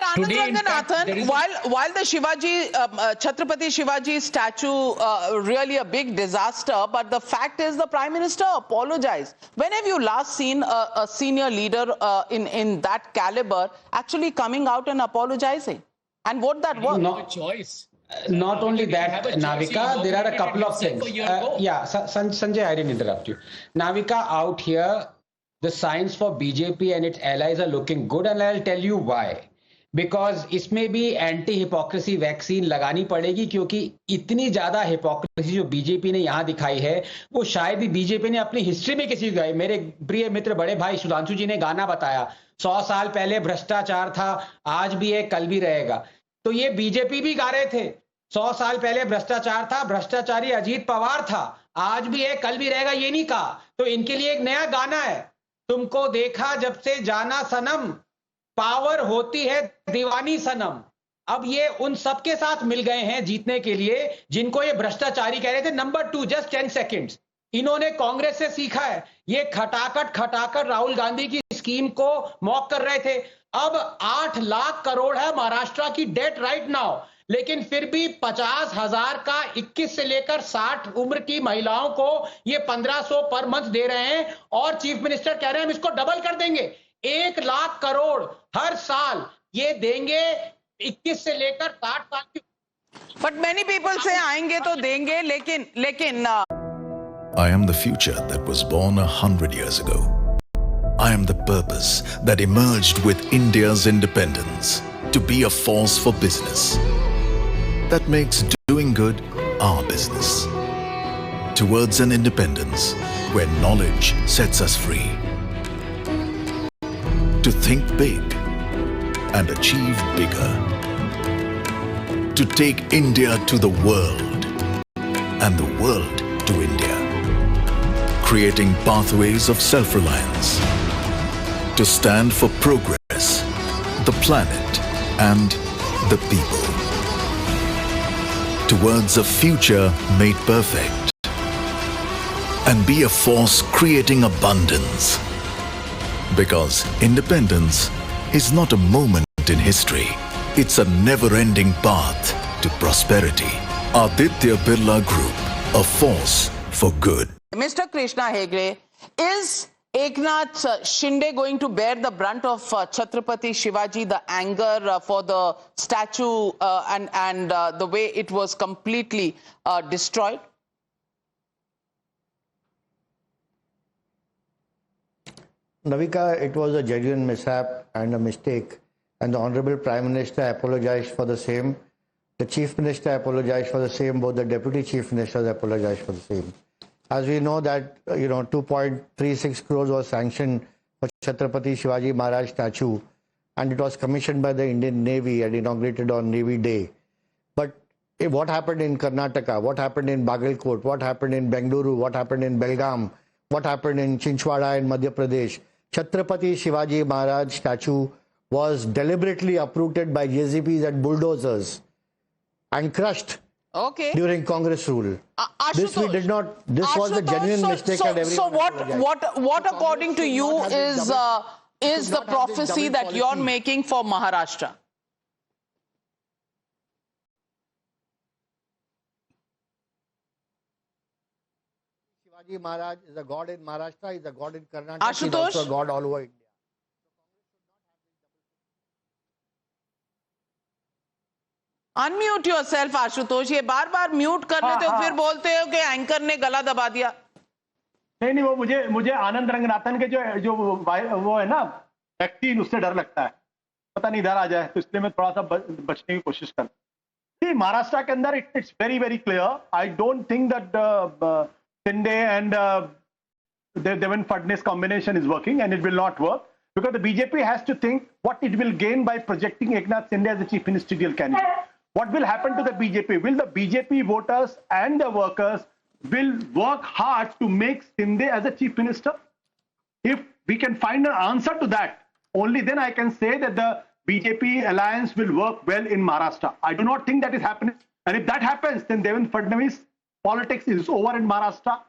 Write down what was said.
Anand Today, in fact, there Ranganathan, is while the Shivaji, Chhatrapati Shivaji statue, really a big disaster, but the fact is the Prime Minister apologized. When have you last seen a senior leader in that caliber actually coming out and apologizing? And what that was? not a choice. Not only that, Navika, there are a couple of things. Sanjay, I didn't interrupt you. Navika, out here, the signs for BJP and its allies are looking good, and I'll tell you why. Because इसमें भी anti hypocrisy vaccine लगानी पड़ेगी, क्योंकि इतनी ज्यादा hypocrisy जो BJP ने यहाँ दिखाई है वो शायद ही बीजेपी ने अपनी हिस्ट्री में किसी दिखाई। मेरे प्रिय मित्र बड़े भाई सुधांशु जी ने गाना बताया, 100 साल पहले भ्रष्टाचार था, आज भी है, कल भी रहेगा। तो ये बीजेपी भी गा रहे थे, 100 साल पहले भ्रष्टाचार था, भ्रष्टाचारी अजीत पवार था, आज भी है, कल भी रहेगा, ये नहीं कहा। तो इनके लिए एक नया गाना है, तुमको देखा जब से जाना सनम, पावर होती है दीवानी सनम। अब ये उन सबके साथ मिल गए हैं जीतने के लिए जिनको ये भ्रष्टाचारी कह रहे थे। नंबर 2, जस्ट 10 सेकेंड्स, इन्होंने कांग्रेस से सीखा है। ये खटाखट राहुल गांधी की स्कीम को मॉक कर रहे थे। अब 8 लाख करोड़ है महाराष्ट्र की डेट राइट नाउ, लेकिन फिर भी 50,000 का 21 से लेकर 60 उम्र की महिलाओं को ये 1500 पर मंथ दे रहे हैं, और चीफ मिनिस्टर कह रहे हैं हम इसको डबल कर देंगे, 1 लाख करोड़ हर साल ये देंगे 21 से लेकर 60 साल की। But many people say आएंगे तो देंगे, लेकिन I am the future that was born 100 years ago. I am the purpose that emerged with India's independence, to be a force for business that makes doing good our business. Towards an independence where knowledge sets us free. To think big and achieve bigger. To take India to the world and the world to India. Creating pathways of self-reliance. To stand for progress, the planet and the people. Towards a future made perfect. And be a force creating abundance. Because independence is not a moment in history. It's a never-ending path to prosperity. Aditya Birla Group, a force for good. Mr. Krishna Hegde, is Eknath Shinde going to bear the brunt of Chhatrapati Shivaji, the anger for the statue and the way it was completely destroyed? Navika, it was a genuine mishap and a mistake, and the Honorable Prime Minister apologized for the same. The Chief Minister apologized for the same. Both the Deputy Chief Ministers apologized for the same. As we know that, 2.36 crores was sanctioned for Chhatrapati Shivaji Maharaj statue, and it was commissioned by the Indian Navy and inaugurated on Navy Day. But what happened in Karnataka, what happened in Bagalkot, what happened in Bengaluru, what happened in Belgaum, what happened in Chinchwada in Madhya Pradesh? Chhatrapati Shivaji Maharaj statue was deliberately uprooted by JCBs and bulldozers and crushed during Congress rule. This we did not. This was a genuine mistake. So what according to you is the prophecy that you're making for Maharashtra? Shivaji Maharaj is a god in Maharashtra, is a god in Karnataka, is also a god all over India. Unmute yourself, Ashutosh. ये बार-बार mute कर लेते हो, फिर बोलते हो कि anchor ने गला दबा दिया। नहीं, वो मुझे आनंद रंगनाथन के जो वो है ना व्यक्ति, उससे डर लगता है, पता नहीं इधर आ जाए, तो इसलिए मैं थोड़ा सा बचने की कोशिश करता हूँ। महाराष्ट्र के अंदर it's very clear. I don't think that Shinde and Devendra Fadnavis combination is working, and it will not work because the BJP has to think what it will gain by projecting Eknath Shinde as a chief ministerial candidate. What will happen to the BJP? Will the BJP voters and the workers will work hard to make Shinde as a chief minister? If we can find an answer to that, only then I can say that the BJP alliance will work well in Maharashtra. I do not think that is happening. And if that happens, then Devendra Fadnavis politics is over in Maharashtra.